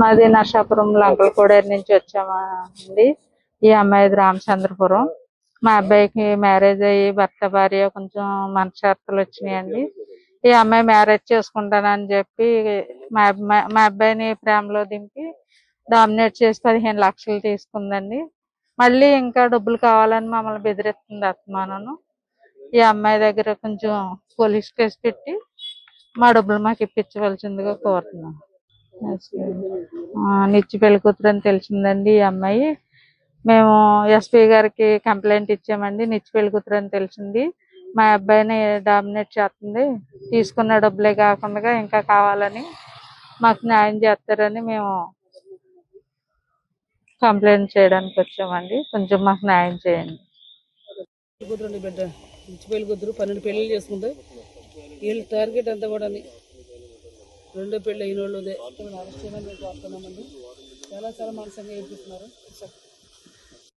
మాది నర్సాపురం లంకల కోడేరు నుంచి వచ్చామండి. ఈ అమ్మాయిది రామచంద్రపురం. మా అబ్బాయికి మ్యారేజ్ అయ్యి భర్త భార్య కొంచెం మనస్పర్ధలు వచ్చినాయండి. ఈ అమ్మాయి మ్యారేజ్ చేసుకుంటానని చెప్పి మా అబ్బాయిని ప్రేమలో దింపి డామినేట్ చేసి 15 లక్షలు తీసుకుందండి. మళ్ళీ ఇంకా డబ్బులు కావాలని మమ్మల్ని బెదిరిస్తుంది అత్తమానను. ఈ అమ్మాయి దగ్గర కొంచెం పోలీస్ కేసు పెట్టి మా డబ్బులు మాకు ఇప్పించవలసిందిగా కోరుతున్నాం. నిత్య పెళ్లి కూతురు అని తెలిసిందండి ఈ అమ్మాయి. మేము ఎస్పీ గారికి కంప్లైంట్ ఇచ్చామండి. నిత్య పెళ్లి కూతురు అని తెలిసింది. మా అబ్బాయిని డామినేట్ చేస్తుంది. తీసుకున్న డబ్బులే కాకుండా ఇంకా కావాలని మాకు న్యాయం చేస్తారని మేము కంప్లైంట్ చేయడానికి వచ్చామండి. కొంచెం మాకు న్యాయం చేయండి. బిడ్డ నిత్య పెళ్లి కూతురు 12 పెళ్లిళ్ళు చేసుకుంటే వీళ్ళ టార్గెట్ అంతా కూడా రెండో పెళ్లి అయిన వాళ్ళదే అరెస్ట్ చేయమని మేము కోరుతున్నామండి. చాలా మానసికంగా ఏర్పిస్తున్నారు.